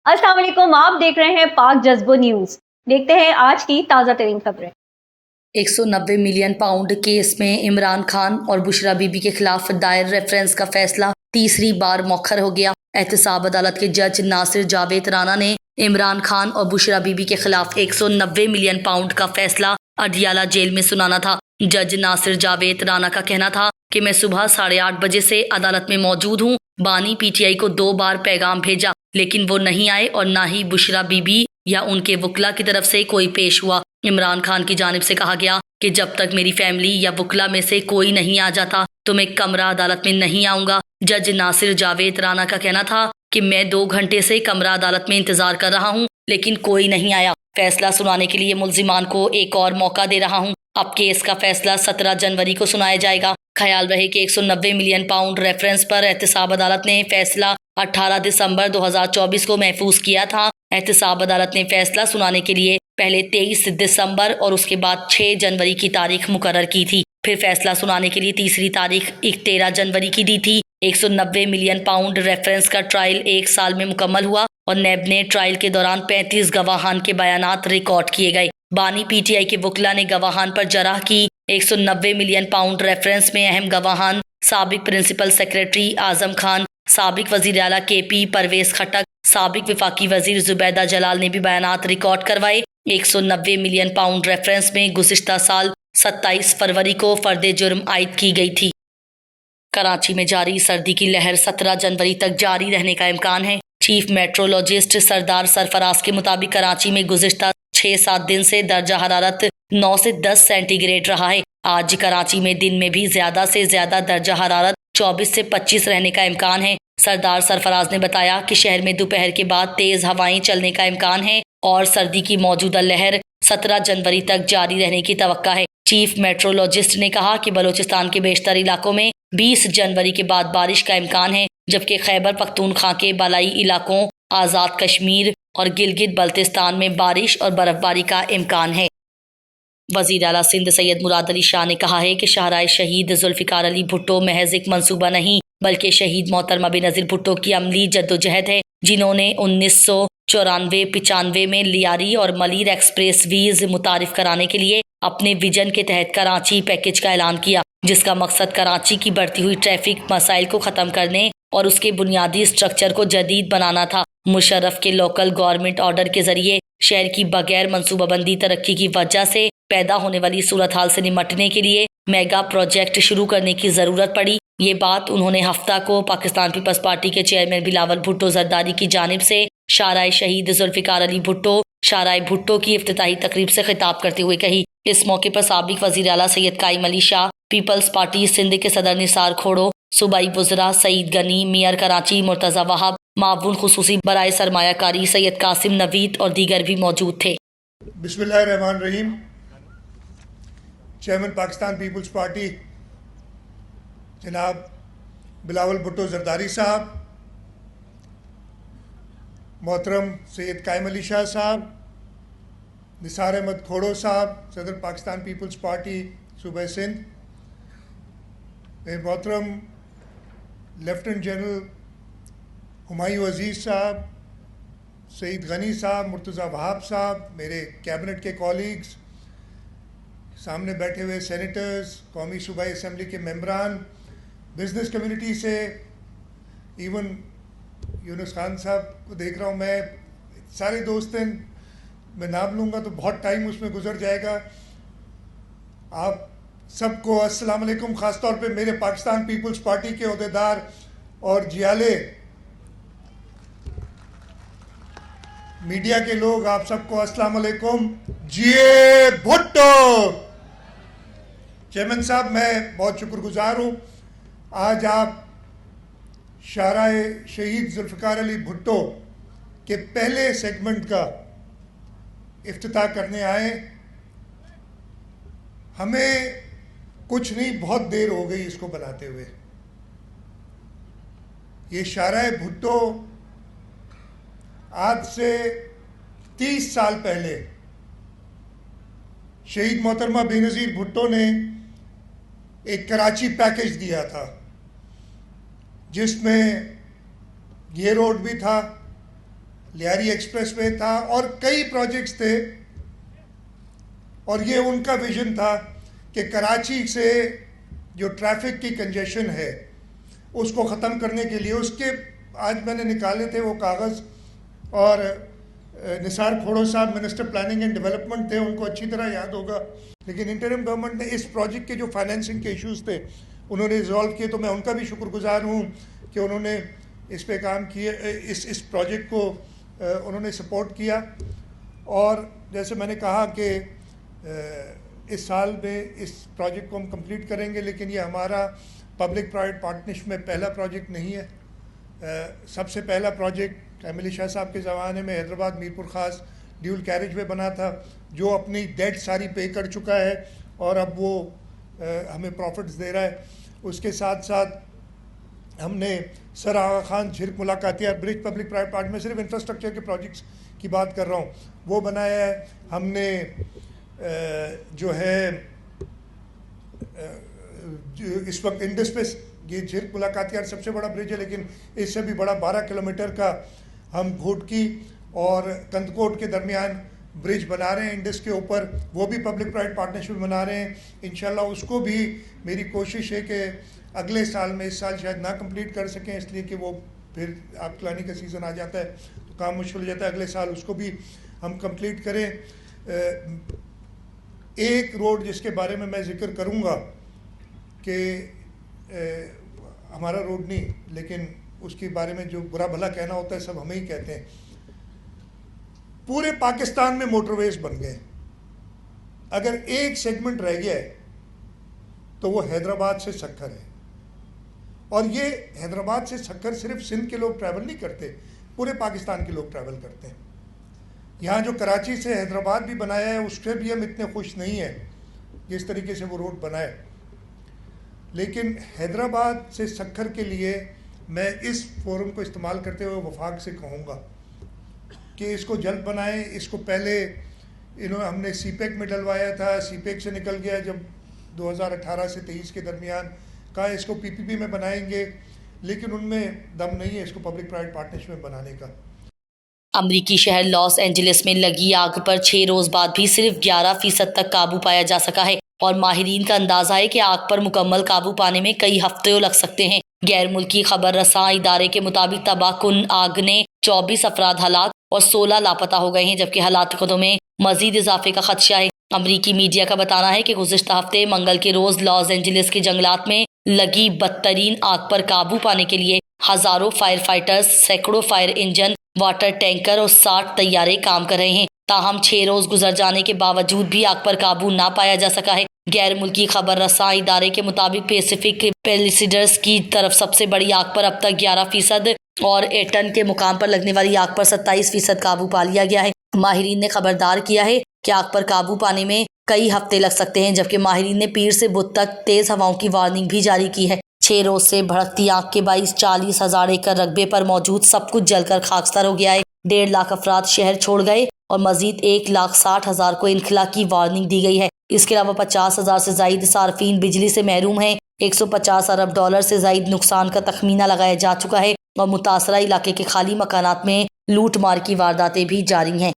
अस्सलाम वालेकुम, आप देख रहे हैं पाक जज्बो न्यूज। देखते हैं आज की ताज़ा तरीन खबरें। 190 मिलियन पाउंड केस में इमरान खान और बुशरा बीबी के खिलाफ दायर रेफरेंस का फैसला तीसरी बार मौखर हो गया। एहतसाब अदालत के जज नासिर जावेद राना ने इमरान खान और बुशरा बीबी के खिलाफ 190 मिलियन पाउंड का फैसला अडियाला जेल में सुनाना था। जज नासिर जावेद राना का कहना था कि मैं सुबह 8:30 बजे से अदालत में मौजूद हूँ। बानी पीटीआई को 2 बार पैगाम भेजा, लेकिन वो नहीं आए और ना ही बुशरा बीबी या उनके वकला की तरफ से कोई पेश हुआ। इमरान खान की जानिब से कहा गया कि जब तक मेरी फैमिली या वकला में से कोई नहीं आ जाता तो मैं कमरा अदालत में नहीं आऊंगा। जज नासिर जावेद राना का कहना था कि मैं 2 घंटे से कमरा अदालत में इंतजार कर रहा हूं, लेकिन कोई नहीं आया। फैसला सुनाने के लिए मुल्जिमान को एक और मौका दे रहा हूं। अब केस का फैसला 17 जनवरी को सुनाया जाएगा। ख्याल रहे कि 190 मिलियन पाउंड रेफरेंस पर एहतसाब अदालत ने फैसला 18 दिसंबर 2024 को महफूज किया था। एहतसाब अदालत ने फैसला सुनाने के लिए पहले 23 दिसंबर और उसके बाद 6 जनवरी की तारीख मुकर्रर की थी। फिर फैसला सुनाने के लिए तीसरी तारीख 13 जनवरी की दी थी। 190 मिलियन पाउंड रेफरेंस का ट्रायल 1 साल में मुकम्मल हुआ और नैब ने ट्रायल के दौरान 35 गवाहान के बयानात रिकॉर्ड किए गए। बानी पीटीआई के वकला ने गवाहान पर जराह की। 190 मिलियन पाउंड रेफरेंस में अहम गवाहान साबिक प्रिंसिपल सेक्रेटरी आजम खान, साबिक वजीर आला केपी परवेज खटक, साबिक विफाकी वजीर जुबैदा जलाल ने भी बयानात रिकॉर्ड करवाए। 190 मिलियन पाउंड रेफरेंस में गुज़िश्ता साल 27 फरवरी को फर्द जुर्म आयद की गई थी। कराची में जारी सर्दी की लहर 17 जनवरी तक जारी रहने का इम्कान है। चीफ मेट्रोलॉजिस्ट सरदार सरफराज के मुताबिक कराची में गुज़िश्ता 6-7 दिन से दर्जा हरारत 9 से 10 सेंटीग्रेड रहा है। आज कराची में दिन में भी ज्यादा से ज्यादा दर्जा हरारत 24 से 25 रहने का इम्कान है। सरदार सरफराज ने बताया कि शहर में दोपहर के बाद तेज हवाएं चलने का इम्कान है और सर्दी की मौजूदा लहर 17 जनवरी तक जारी रहने की तवक्का है। चीफ मेट्रोलॉजिस्ट ने कहा कि बलूचिस्तान के बेशतर इलाकों में 20 जनवरी के बाद बारिश का इम्कान है, जबकि खैबर पख्तूनख्वा के बालाई इलाकों, आज़ाद कश्मीर और गिलगित बल्तिस्तान में बारिश और बर्फबारी का इम्कान है। वज़ीर आला सिंध सैयद मुराद अली शाह ने कहा है कि शाहराए शहीद जुल्फ़िकार अली भुट्टो महज एक मंसूबा नहीं, बल्कि शहीद मोहतरमा बेनज़ीर भुट्टो की अमली जद्दोजहद है, जिन्होंने 1994-95 में लियारी और मलीर एक्सप्रेस वीज मुतारिफ कराने के लिए अपने विजन के तहत कराची पैकेज का ऐलान किया, जिसका मकसद कराची की बढ़ती हुई ट्रैफिक मसाइल को ख़त्म करने और उसके बुनियादी स्ट्रक्चर को जदीद बनाना था। मुशर्रफ के लोकल गवर्नमेंट ऑर्डर के जरिए शहर की बगैर मनसूबाबंदी तरक्की की वजह से पैदा होने वाली सूरत हाल से निमटने के लिए मेगा प्रोजेक्ट शुरू करने की ज़रूरत पड़ी। ये बात उन्होंने हफ्ता को पाकिस्तान पीपल्स पार्टी के चेयरमैन बिलावल भुट्टो जरदारी की जानिब से शाहराए शहीद जुल्फ़िकार अली भुट्टो शाहराए भुट्टो की इफ्तिताही तकरीब से खिताब करते हुए कही। इस मौके पर साबिक वज़ीर आला सैयद काइम अली शाह, पीपल्स पार्टी सिंध के सदर निसार खोड़ो, सूबाई वज़रा सईद गनी, मेयर कराची मुर्तज़ा वहाब, मावून खुसूसी बराए सरमायाकारी सैयद कासिम नवीद और दीगर भी मौजूद थे। बिस्मिल्लाहिर्रहमानिर्रहीम। चेयरमैन पाकिस्तान पीपल्स पार्टी जनाब बिलावल भुट्टो जरदारी साहब, मोहतरम सैयद काइम अली शाह साहब, निसार अहमद खोड़ो साहब, सदर पाकिस्तान पीपल्स पार्टी सूबा सिंध, मोहतरम लेफ्टिनेंट जनरल हुमायूं अजीज़ साहब, सईद गनी साहब, मुर्तज़ा वहाब साहब, मेरे कैबिनेट के कॉलीग्स, सामने बैठे हुए सेनेटर्स, कौमी सूबाई असम्बली के मेंबरान, बिज़नेस कम्युनिटी से इवन यूनुस खान साहब को देख रहा हूँ मैं, सारे दोस्त हैं। मैं नाम लूँगा तो बहुत टाइम उसमें गुजर जाएगा। आप सबको अस्सलाम वालेकुम। ख़ास तौर पे मेरे पाकिस्तान पीपल्स पार्टी के अहदेदार और जियाले मीडिया के लोग, आप सबको अस्सलाम वालेकुम। जिए भुट्टो। चेयरमैन साहब, मैं बहुत शुक्रगुजार हूँ, आज आप शाहराए शहीद जुल्फ़िकार अली भुट्टो के पहले सेगमेंट का इफ्तिताह करने आए। हमें कुछ नहीं, बहुत देर हो गई इसको बनाते हुए। ये शाहराए भुट्टो आज से 30 साल पहले शहीद मोहतरमा बेनज़ीर भुट्टो ने एक कराची पैकेज दिया था, जिसमें ये रोड भी था, लियारी एक्सप्रेस वे था और कई प्रोजेक्ट्स थे, और ये उनका विजन था कि कराची से जो ट्रैफिक की कंजेशन है उसको ख़त्म करने के लिए, उसके आज मैंने निकाले थे वो कागज़, और निसार खोड़ो साहब मिनिस्टर प्लानिंग एंड डेवलपमेंट थे, उनको अच्छी तरह याद होगा। लेकिन इंटरिम गवर्नमेंट ने इस प्रोजेक्ट के जो फाइनेंसिंग के इश्यूज़ थे उन्होंने रिजॉल्व किए, तो मैं उनका भी शुक्रगुजार हूँ कि उन्होंने इस पे काम किए, इस प्रोजेक्ट को उन्होंने सपोर्ट किया। और जैसे मैंने कहा कि इस साल में इस प्रोजेक्ट को हम कंप्लीट करेंगे, लेकिन ये हमारा पब्लिक प्राइवेट पार्टनरशिप में पहला प्रोजेक्ट नहीं है। सबसे पहला प्रोजेक्ट एम शाह साहब के ज़माने में हैदराबाद मीरपुर ख़ास ड्यूल कैरेज वे बना था, जो अपनी डेट सारी पे कर चुका है और अब वो हमें प्रॉफिट्स दे रहा है। उसके साथ साथ हमने सर आगा खान झिरक मुलाकातियात ब्रिज पब्लिक प्राइवेट पार्टनर में, सिर्फ इंफ्रास्ट्रक्चर के प्रोजेक्ट्स की बात कर रहा हूँ, वो बनाया है हमने। जो है इस वक्त इंडस पे ये झिरक मुलाकातियात सबसे बड़ा ब्रिज है, लेकिन इससे भी बड़ा 12 किलोमीटर का हम घोटकी और कंदकोट के दरमियान ब्रिज बना रहे हैं इंडस के ऊपर, वो भी पब्लिक प्राइवेट पार्टनरशिप बना रहे हैं। इंशाल्लाह उसको भी मेरी कोशिश है कि अगले साल में, इस साल शायद ना कंप्लीट कर सकें इसलिए कि वो फिर आग खिलाने का सीज़न आ जाता है तो काम मुश्किल हो जाता है, अगले साल उसको भी हम कंप्लीट करें। एक रोड जिसके बारे में मैं ज़िक्र करूँगा कि हमारा रोड नहीं, लेकिन उसके बारे में जो बुरा भला कहना होता है सब हमें ही कहते हैं। पूरे पाकिस्तान में मोटरवेज बन गए, अगर एक सेगमेंट रह गया है तो वो हैदराबाद से सक्खर है। और ये हैदराबाद से सक्खर सिर्फ सिंध के लोग ट्रैवल नहीं करते, पूरे पाकिस्तान के लोग ट्रैवल करते हैं। यहाँ जो कराची से हैदराबाद भी बनाया है उससे भी हम इतने खुश नहीं हैं जिस तरीके से वो रोड बना है। लेकिन हैदराबाद से सक्खर के लिए मैं इस फोरम को इस्तेमाल करते हुए वफाक से कहूँगा कि इसको जल्द बनाएं। इसको पहले हमने सीपेक में डलवाया था, सीपेक से निकल गया जब 2018 से 23 के दरमियान, कहा इसको पीपीपी में बनाएंगे, लेकिन उनमें दम नहीं है इसको पब्लिक प्राइवेट पार्टनरशिप में बनाने का। अमरीकी शहर लॉस एंजलिस में लगी आग पर 6 रोज बाद भी सिर्फ 11% तक काबू पाया जा सका है और माहिरीन का अंदाजा है कि आग पर मुकम्मल काबू पाने में कई हफ्ते लग सकते हैं। गैर मुल्की खबर रसां इदारे के मुताबिक तबाहकुन आग ने 24 अफराद हलाक और 16 लापता हो गए हैं, जबकि हलाकतों में मजीद इजाफे का खदशा है। अमरीकी मीडिया का बताना है कि गुज़िश्ता हफ्ते मंगल के रोज लॉस एंजलिस के जंगलात में लगी बदतरीन आग पर काबू पाने के लिए हजारों फायर फाइटर्स, सैकड़ों फायर इंजन, वाटर टैंकर और 60 तैयारे काम कर रहे हैं। ताहम 6 रोज गुजर जाने के बावजूद भी आग पर काबू ना पाया जा सका है। गैर मुल्की खबर रसां इदारे के मुताबिक पैसिफिक पेलिसिडर्स की तरफ सबसे बड़ी आग पर अब तक 11% और एटन के मुकाम पर लगने वाली आग पर 27% काबू पा लिया गया है। माहिरीन ने खबरदार किया है कि आग पर काबू पाने में कई हफ्ते लग सकते हैं, जबकि माहिरीन ने पीर से बुध तक तेज हवाओं की वार्निंग भी जारी की है। 6 रोज से भड़कती आग के बाईस 40,000 एकड़ रकबे पर मौजूद सब कुछ जलकर खाकसार हो गया है। 1.5 लाख अफराद शहर छोड़ गए और मजीद 1,60,000 को इनखला की वार्निंग दी गई है। इसके अलावा 50,000 से जायद सार्फिन बिजली से महरूम हैं। 150 अरब डॉलर से जायद नुकसान का तखमीना लगाया जा चुका है और मुतासरा इलाके के खाली मकानात में लूट मार की वारदातें भी जारी हैं।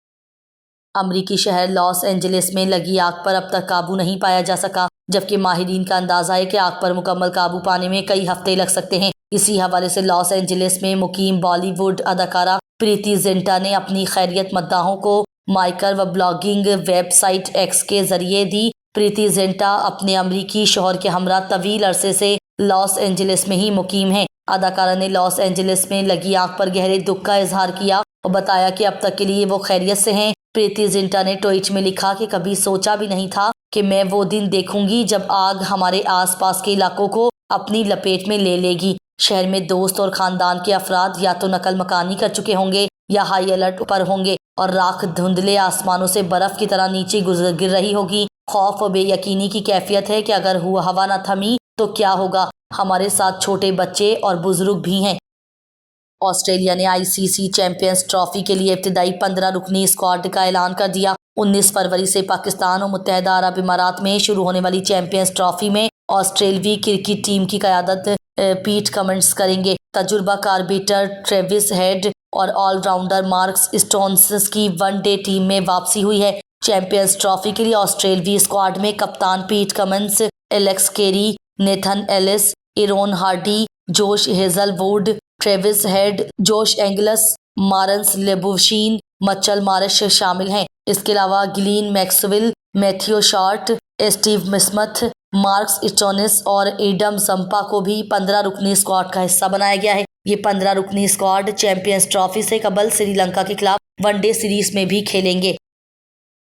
अमरीकी शहर लॉस एंजलिस में लगी आग पर अब तक काबू नहीं पाया जा सका, जबकि माहिरीन का अंदाजा है कि आग पर मुकम्मल काबू पाने में कई हफ्ते लग सकते हैं। इसी हवाले से लॉस एंजलिस में मुकीम बॉलीवुड अदाकारा प्रीति जिंटा ने अपनी खैरियत मद्दाहों को माइकर व ब्लॉगिंग वेबसाइट एक्स के जरिए दी। प्रीति जिंटा अपने अमरीकी शौहर के हमरा तवील अरसे से लॉस एंजलिस में ही मुकीम है। अदाकारा ने लॉस एंजलिस में लगी आग पर गहरे दुख का इजहार किया और बताया कि अब तक के लिए वो खैरियत से हैं। प्रीति जिंटा ने ट्वीट में लिखा कि कभी सोचा भी नहीं था कि मैं वो दिन देखूंगी जब आग हमारे आसपास के इलाकों को अपनी लपेट में ले लेगी। शहर में दोस्त और खानदान के अफराद या तो नकल मकानी कर चुके होंगे या हाई अलर्ट पर होंगे और राख धुंधले आसमानों से बर्फ की तरह नीचे गिर रही होगी। खौफ और बेयकीनी की कैफियत है कि अगर हवा न थमी तो क्या होगा। हमारे साथ छोटे बच्चे और बुजुर्ग भी हैं। ऑस्ट्रेलिया ने आईसीसी चैंपियंस ट्रॉफी के लिए इब्तिदाई 15 रुकनी स्क्वाड का ऐलान कर दिया। 19 फरवरी से पाकिस्तान और मुत्तहदा अरब इमारात में शुरू होने वाली चैंपियंस ट्रॉफी में ऑस्ट्रेलवी क्रिकेट टीम की क़यादत पीट कमिंस करेंगे। तजुर्बाकार बैटर ट्रेविस हेड اور آل راؤنڈر مارکس اسٹونس کی ون ڈے ٹیم میں واپسی ہوئی ہے۔ چیمپئنز ٹرافی کے لیے آسٹریلوی اسکواڈ میں کپتان Pat Cummins, Alex Carey, Nathan Ellis, Aaron Hardie, Josh Hazlewood, Travis Head, Josh Inglis, Marnus Labuschagne, Mitchell Marsh شامل ہیں۔ اس کے علاوہ Glenn Maxwell, Matthew Short, Steve Smith, Marcus Stoinis اور ایڈم زمپا کو بھی 15 رکنی اسکواڈ کا حصہ بنایا گیا ہے۔ یہ 15 رکنی اسکواڈ چیمپئنز ٹرافی سے قبل سری لنکا کے خلاف ون ڈے سیریز میں بھی کھیلیں گے۔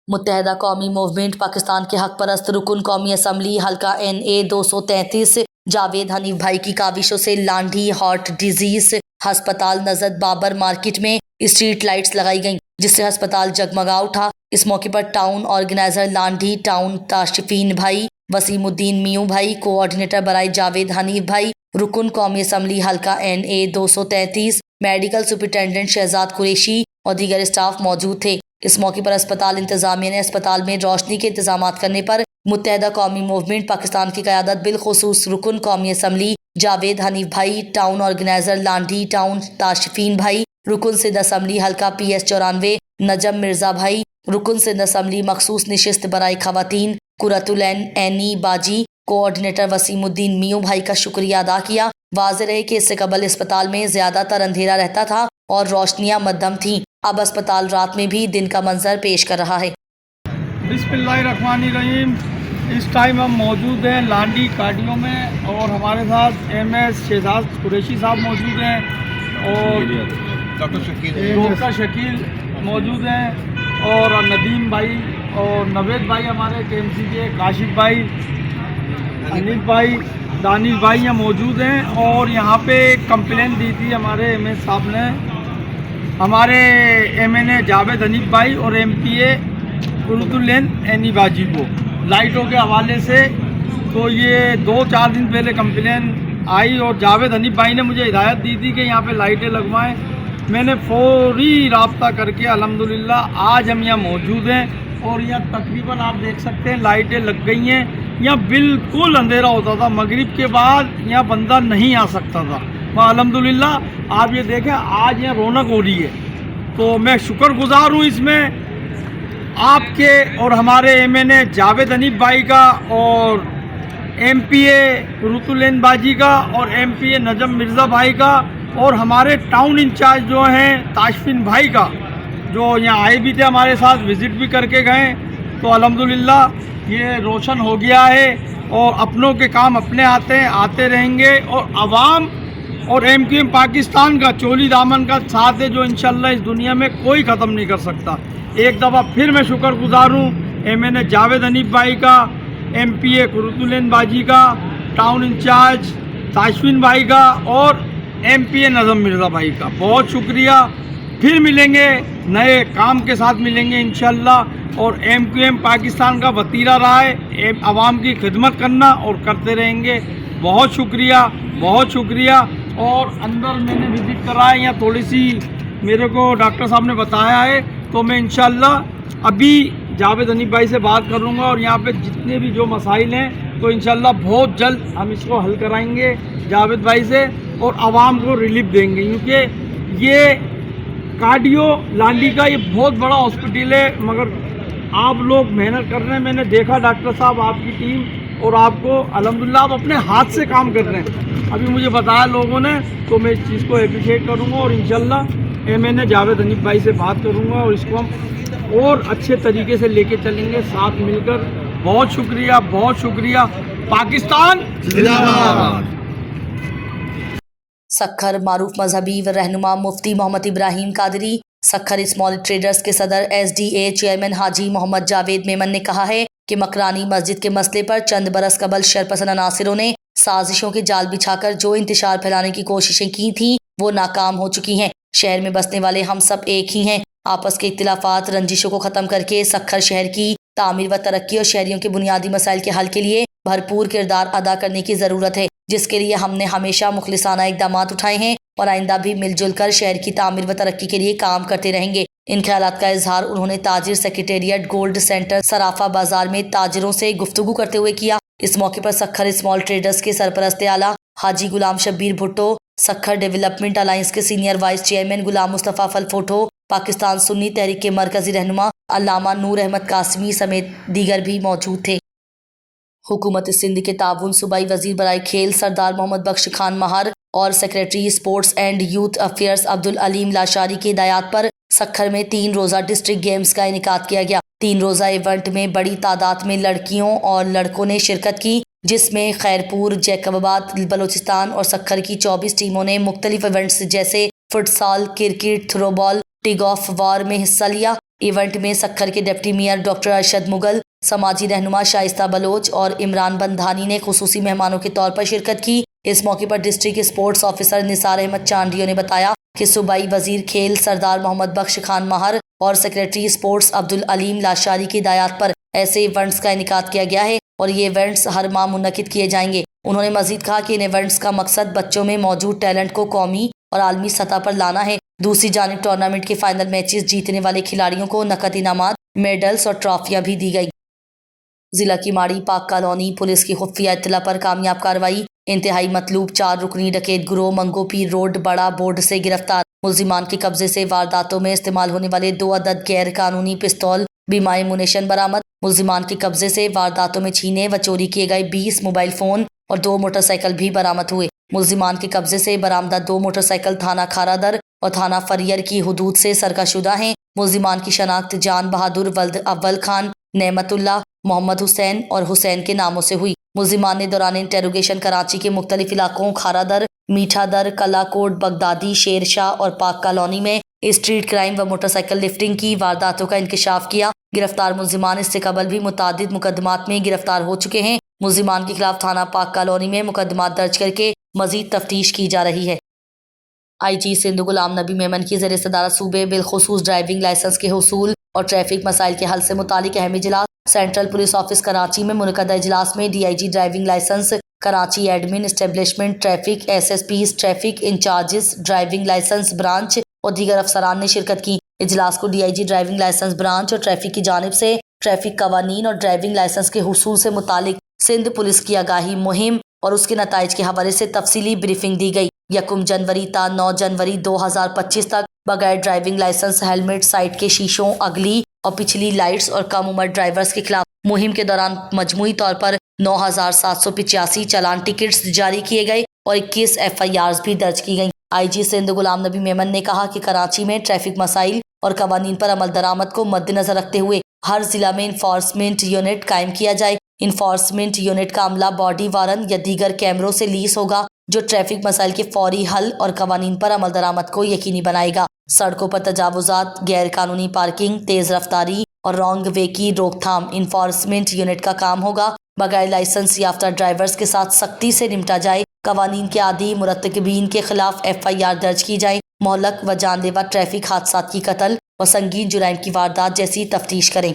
متحدہ قومی موومنٹ پاکستان کے حق پرست رکن قومی اسمبلی حلقہ NA 233 جاوید حنیف بھائی کی کاوشوں سے لانڈھی ہارٹ ڈیزیز ہسپتال نزد بابر مارکیٹ میں اسٹریٹ لائٹس لگائی گئیں، جس سے ہسپتال جگمگا اٹھا۔ اس موقع پر town organiser Landhi town Tashfeen بھائی، وسیم الدین میوں بھائی، کوآرڈینیٹر برائے جاوید حنیف بھائی، رکن قومی اسمبلی حلقہ NA 233، medical superintendent Shahzad Qureshi اور دیگر اسٹاف موجود تھے۔ اس موقع پر اسپتال انتظامیہ نے اسپتال میں روشنی کے انتظامات کرنے پر متحدہ قومی موومنٹ پاکستان کی قیادت بالخصوص رکن قومی اسمبلی جاوید حنیف بھائی، town organiser Landhi town Tashfeen بھائی، رکن سندھ اسمبلی حلقہ PS 94 نجم مرزا بھائی، رکن سندھ اسمبلی مخصوص نشست برائے خواتین قرۃ العین اینی باجی، کوآرڈینیٹر وسیم الدین میوں بھائی کا شکریہ ادا کیا۔ واضح رہے کہ اس سے قبل اسپتال میں زیادہ تر اندھیرا رہتا تھا اور روشنیاں مدھم تھیں، اب اسپتال رات میں بھی دن کا منظر پیش کر رہا ہے۔ بسم اللہ الرحمن الرحیم۔ اس ٹائم ہم موجود ہیں لانڈی کارڈیو میں اور ہمارے ساتھ MS شہزاد قریشی صاحب موجود ہیں اور ڈاکٹر شکیل موجود ہیں اور ندیم بھائی اور نوید بھائی ہمارے KMC کے، کاشف بھائی، انیل بھائی، دانش بھائی یہاں موجود ہیں۔ اور یہاں پہ ایک کمپلین دی تھی ہمارے MS صاحب نے ہمارے MNA جاوید حنیف بھائی اور MPA قرۃ العین اینی باجی کو لائٹوں کے حوالے سے۔ تو یہ 2-4 دن پہلے کمپلین آئی اور جاوید حنیف بھائی نے مجھے ہدایت دی تھی کہ یہاں پہ لائٹیں لگوائیں۔ میں نے فوری رابطہ کر کے الحمدللہ آج ہم یہاں موجود ہیں اور یہاں تقریباً آپ دیکھ سکتے ہیں لائٹیں لگ گئی ہیں۔ یہاں بالکل اندھیرا ہوتا تھا، مغرب کے بعد یہاں بندہ نہیں آ سکتا تھا۔ الحمدللہ آپ یہ دیکھیں آج یہاں رونق ہو رہی ہے، تو میں شکر گزار ہوں اس میں آپ کے اور ہمارے MNA جاوید حنیف بھائی کا اور MPA قرۃ العین باجی کا اور MPA نجم مرزا بھائی کا اور ہمارے ٹاؤن انچارج جو ہیں تاشفین بھائی کا، جو یہاں آئے بھی تھے ہمارے ساتھ، وزٹ بھی کر کے گئے۔ تو الحمدللہ یہ روشن ہو گیا ہے اور اپنوں کے کام اپنے آتے ہیں، آتے رہیں گے، اور عوام اور MQM پاکستان کا چولی دامن کا ساتھ ہے جو انشاءاللہ اس دنیا میں کوئی ختم نہیں کر سکتا۔ ایک دفعہ پھر میں شکر گزار ہوں MNA جاوید حنیف بھائی کا، MPA قرۃ العین باجی کا، ٹاؤن انچارج تاشفین بھائی کا اور MPA نظم مرزا بھائی کا۔ بہت شکریہ۔ پھر ملیں گے، نئے کام کے ساتھ ملیں گے انشاءاللہ۔ اور MQM پاکستان کا وتیرہ رہا ہے عوام کی خدمت کرنا اور کرتے رہیں گے۔ بہت شکریہ، بہت شکریہ۔ اور اندر میں نے وزٹ کرا ہے، یہاں تھوڑی سی میرے کو ڈاکٹر صاحب نے بتایا ہے، تو میں انشاءاللہ ابھی جاوید حنیف بھائی سے بات کروں گا اور یہاں پہ جتنے بھی جو مسائل ہیں تو انشاءاللہ بہت جلد ہم اس کو حل کرائیں گے جاوید بھائی سے اور عوام کو ریلیف دیں گے، کیونکہ یہ کارڈیو لانڈی کا یہ بہت بڑا ہاسپٹل ہے، مگر آپ لوگ محنت کر رہے ہیں۔ میں نے دیکھا ڈاکٹر صاحب آپ کی ٹیم اور آپ کو الحمدللہ آپ اپنے ہاتھ سے کام کر رہے ہیں، ابھی مجھے بتایا لوگوں نے، تو میں اس چیز کو اپریشیٹ کروں گا اور انشاءاللہ MNA جاوید حنیف بھائی سے بات کروں گا اور اس کو ہم اور اچھے طریقے سے لے کے چلیں گے ساتھ مل کر۔ بہت شکریہ، بہت شکریہ۔ پاکستان زندہ باد۔ سکھر معروف مذہبی و رہنما مفتی محمد ابراہیم قادری، سکھر اسمال ٹریڈرز کے صدر SDA چیئرمین حاجی محمد جاوید میمن نے کہا ہے کہ مکرانی مسجد کے مسئلے پر چند برس قبل شرپسند عناصروں نے سازشوں کے جال بچھا کر جو انتشار پھیلانے کی کوششیں کی تھیں وہ ناکام ہو چکی ہیں۔ شہر میں بسنے والے ہم سب ایک ہی ہیں، آپس کے اختلافات رنجشوں کو ختم کر کے سکھر شہر کی تعمیر و ترقی اور شہریوں کے بنیادی مسائل کے حل کے لیے بھرپور کردار ادا کرنے کی ضرورت ہے، جس کے لیے ہم نے ہمیشہ مخلصانہ اقدامات اٹھائے ہیں اور آئندہ بھی مل جل کر شہر کی تعمیر و ترقی کے لیے کام کرتے رہیں گے۔ ان خیالات کا اظہار انہوں نے تاجر سیکریٹریٹ گولڈ سینٹر صرافہ بازار میں تاجروں سے گفتگو کرتے ہوئے کیا۔ اس موقع پر سکھر اسمال ٹریڈرز کے سرپرست اعلیٰ حاجی غلام شبیر بھٹو، سکھر ڈیولپمنٹ الائنس کے senior vice chairman Ghulam Mustafa فلفوٹو، Pakistan سنی تحریک کے مرکزی رہنما علامہ نور احمد قاسمی سمیت دیگر بھی موجود تھے۔ حکومت سندھ کے تعاون صوبائی وزیر برائے کھیل سردار محمد بخش خان مہر اور secretary sports and youth affairs Abdul Aleem Lashari کی ہدایات پر سکھر میں 3 روزہ ڈسٹرکٹ گیمز کا انعقاد کیا گیا۔ 3 روزہ ایونٹ میں بڑی تعداد میں لڑکیوں اور لڑکوں نے شرکت کی، جس میں خیرپور، جیکب آباد، بلوچستان اور سکھر کی 24 ٹیموں نے مختلف ایونٹس جیسے futsal, cricket, throw ball, tug of war میں حصہ لیا۔ ایونٹ میں سکھر کے deputy mayor doctor Arshad Mughal, سماجی رہنما شائستہ بلوچ اور عمران بندھانی نے خصوصی مہمانوں کے طور پر شرکت کی۔ اس موقع پر ڈسٹرکٹ اسپورٹس آفیسر نثار احمد چانڈیو نے بتایا کہ صوبائی وزیر کھیل سردار محمد بخش خان مہر اور سیکریٹری اسپورٹس عبدالعلیم لاشاری کی ہدایات پر ایسے ایونٹس کا انعقاد کیا گیا ہے اور یہ ایونٹس ہر ماہ منعقد کیے جائیں گے۔ انہوں نے مزید کہا کہ ان ایونٹس کا مقصد بچوں میں موجود ٹیلنٹ کو قومی اور عالمی سطح پر لانا ہے۔ دوسری جانب ٹورنامنٹ کے فائنل میچز جیتنے والے کھلاڑیوں کو نقد انعامات، میڈلز اور ٹرافیاں بھی دی گئی۔ ضلع کی ماڑی پاک کالونی پولیس کی خفیہ اطلاع پر کامیاب کارروائی۔ انتہائی مطلوب 4 رکنی ڈکیت گروہ منگو پیر روڈ بڑا بورڈ سے گرفتار۔ ملزمان کے قبضے سے وارداتوں میں استعمال ہونے والے 2 عدد غیر قانونی پستول بیمہ منیشن برآمد۔ ملزمان کے قبضے سے وارداتوں میں چھینے و چوری کیے گئے 20 موبائل فون اور 2 موٹر سائیکل بھی برآمد ہوئے۔ ملزمان کے قبضے سے برآمدہ 2 موٹر سائیکل تھانہ کھارا در اور تھانہ فریر کی حدود سے سرقہ شدہ ہیں۔ ملزمان کی شناخت جان بہادر ولد اول خان، نعمت اللہ، محمد حسین اور حسین کے ناموں سے ہوئی۔ ملزمان نے دوران انٹیروگیشن کراچی کے مختلف علاقوں کھارا در، میٹھا در، کلا کوٹ، بغدادی، شیر شاہ اور پاک کالونی میں اسٹریٹ کرائم و موٹر سائیکل لفٹنگ کی وارداتوں کا انکشاف کیا۔ گرفتار ملزمان اس سے قبل بھی متعدد مقدمات میں گرفتار ہو چکے ہیں۔ ملزمان کے خلاف تھانہ پاک کالونی میں مقدمات درج کر کے مزید تفتیش کی جا رہی ہے۔ آئی جی سندھ غلام نبی میمن کی زیر صدارت صوبے بالخصوص ڈرائیونگ لائسنس کے حصول اور ٹریفک مسائل کے حل سے متعلق اہم اجلاس سینٹرل پولیس آفس کراچی میں منعقدہ اجلاس میں D I G driving licence Karachi admin establishment traffic, S S Ps traffic incharges driving licence branch اور دیگر افسران نے شرکت کی۔ اجلاس کو D I G driving licence branch اور ٹریفک کی جانب سے ٹریفک قوانین اور ڈرائیونگ لائسنس کے حصول سے متعلق سندھ پولیس کی آگاہی مہم اور اس کے نتائج کے حوالے سے تفصیلی بریفنگ دی گئی۔ 1 جنوری تا 9 جنوری 2025 تک بغیر ڈرائیونگ لائسنس، ہیلمٹ، سائٹ کے شیشوں، اگلی اور پچھلی لائٹس اور کم عمر ڈرائیورز کے خلاف مہم کے دوران مجموعی طور پر 9785 چالان ٹکٹس جاری کیے گئے اور 21 FIRs بھی درج کی گئیں۔ آئی جی سندھ غلام نبی میمن نے کہا کہ کراچی میں ٹریفک مسائل اور قوانین پر عمل درآمد کو مد نظر رکھتے ہوئے ہر ضلع میں انفورسمنٹ یونٹ قائم کیا جائے۔ انفورسمنٹ یونٹ کا عملہ باڈی وارن یا دیگر کیمروں سے لیس ہوگا جو ٹریفک مسائل کے فوری حل اور قوانین پر عمل درآمد کو یقینی بنائے گا۔ سڑکوں پر تجاوزات، غیر قانونی پارکنگ، تیز رفتاری اور رانگ وے کی روک تھام انفورسمنٹ یونٹ کا کام ہوگا۔ بغیر لائسنس یافتہ ڈرائیورز کے ساتھ سختی سے نمٹا جائے، قوانین کے عادی مرتکبین کے خلاف FIR درج کی جائے، مہلک و جان لیوا ٹریفک حادثات کی قتل اور سنگین جرائم کی واردات جیسی تفتیش کریں۔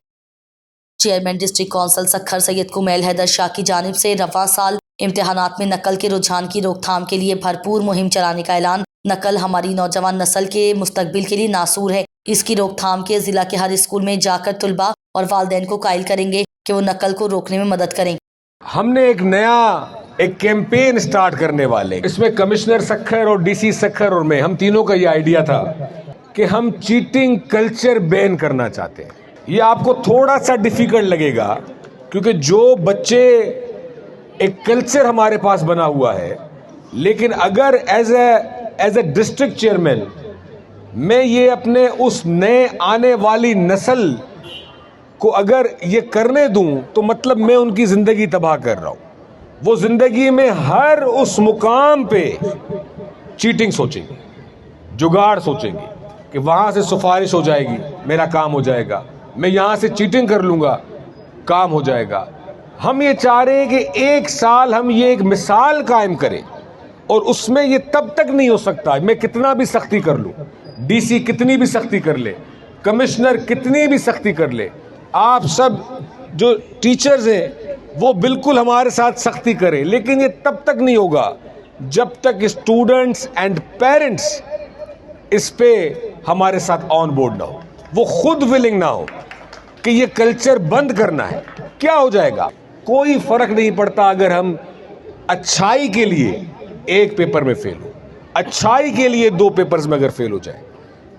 چیئرمین ڈسٹرکٹ کونسل سکھر سید کمیل حیدر شاہ کی جانب سے رواں سال امتحانات میں نقل کے رجحان کی روک تھام کے لیے بھرپور مہم چلانے کا اعلان۔ نقل ہماری نوجوان نسل کے مستقبل کے لیے ناسور ہے۔ اس کی روک تھام کے ضلع کے ہر اسکول میں جا کر طلباء اور والدین کو قائل کریں گے کہ وہ نقل کو روکنے میں مدد کریں۔ ہم نے ایک کیمپین سٹارٹ کرنے والے، اس میں کمشنر سکھر اور ڈی سی سکھر اور میں، ہم تینوں کا یہ آئیڈیا تھا کہ ہم چیٹنگ کلچر بین کرنا چاہتے ہیں۔ یہ آپ کو تھوڑا سا ڈیفیکلٹ لگے گا کیونکہ جو بچے ایک کلچر ہمارے پاس بنا ہوا ہے، لیکن اگر ایز اے ڈسٹرکٹ چیئرمین میں یہ اپنے اس نئے آنے والی نسل کو اگر یہ کرنے دوں تو مطلب میں ان کی زندگی تباہ کر رہا ہوں۔ وہ زندگی میں ہر اس مقام پہ چیٹنگ سوچیں گی، جگاڑ سوچیں گی کہ وہاں سے سفارش ہو جائے گی، میرا کام ہو جائے گا، میں یہاں سے چیٹنگ کر لوں گا، کام ہو جائے گا۔ ہم یہ چاہ رہے ہیں کہ 1 سال ہم یہ ایک مثال قائم کریں، اور اس میں یہ تب تک نہیں ہو سکتا میں کتنا بھی سختی کر لوں، ڈی سی کتنی بھی سختی کر لے، کمشنر کتنی بھی سختی کر لے، آپ سب جو ٹیچرز ہیں وہ بالکل ہمارے ساتھ سختی کریں، لیکن یہ تب تک نہیں ہوگا جب تک اسٹوڈنٹس اینڈ پیرنٹس اس پہ ہمارے ساتھ آن بورڈ نہ ہو، وہ خود ولنگ نہ ہو کہ یہ کلچر بند کرنا ہے۔ کیا ہو جائے گا؟ کوئی فرق نہیں پڑتا اگر ہم اچھائی کے لیے ایک پیپر میں فیل ہو، अच्छाई के लिए 2 पेपर्स में अगर फेल हो जाए,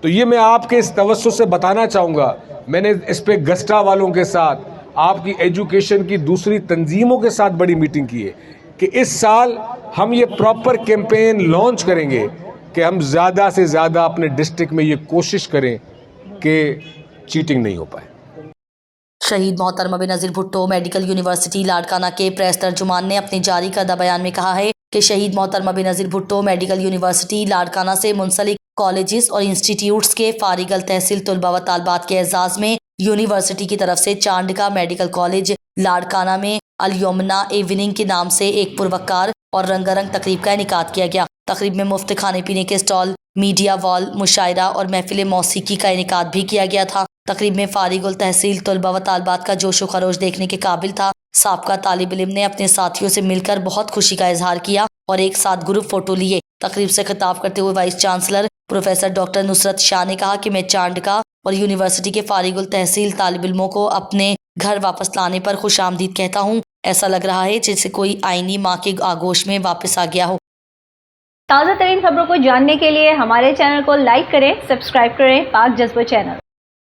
तो ये मैं आपके इस तवज्जुह से बताना चाहूँगा। मैंने इस पे गस्टा वालों के साथ, आपकी एजुकेशन की दूसरी तंजीमों के साथ बड़ी मीटिंग की है कि इस साल हम ये प्रॉपर कैंपेन लॉन्च करेंगे कि हम ज़्यादा से ज़्यादा अपने डिस्ट्रिक्ट में ये कोशिश करें कि चीटिंग नहीं हो पाए। शहीद मोहतरमा बेनज़ीर भुट्टो मेडिकल यूनिवर्सिटी लाड़काना के प्रेस तर्जुमान ने अपने जारी करदा बयान में कहा है कि शहीद मोहतरमा बेनज़ीर भुट्टो मेडिकल यूनिवर्सिटी लाड़काना से मुंसलिक कॉलेजेस और इंस्टीट्यूट्स के फारिगल तहसील तलबा व तालबात के एजाज़ में यूनिवर्सिटी की तरफ से चांडका मेडिकल कॉलेज लाड़काना में अल-यमुना इवनिंग के नाम से एक पुरवकार और रंगारंग तकरीब का इनेकाद किया गया। तकरीब में मुफ्त खाने पीने के स्टॉल, मीडिया वॉल, मुशायरा और महफिल मौसीकी का इनेकाद भी किया गया था। तकरीब में फारिगुल तहसील तलबा व तालबात का जोशो खरोश देखने के काबिल था। साबका तालिब इल्म ने अपने साथियों से मिलकर बहुत खुशी का इजहार किया और एक साथ ग्रुप फोटो लिए। तकरीब से खिताब करते हुए vice chancellor professor doctor Nusrat Shah ने कहा कि मैं चांडका और यूनिवर्सिटी के फारिगुल तहसील तालिब इल्मों को अपने घर वापस लाने पर खुश आमदीद कहता हूँ। ऐसा लग रहा है जैसे कोई आईनी माँ के आगोश में वापस आ गया हो। ताज़ा तरीन खबरों को जानने के लिए हमारे चैनल को लाइक करें, सब्सक्राइब करें पाक जज्बा चैनल।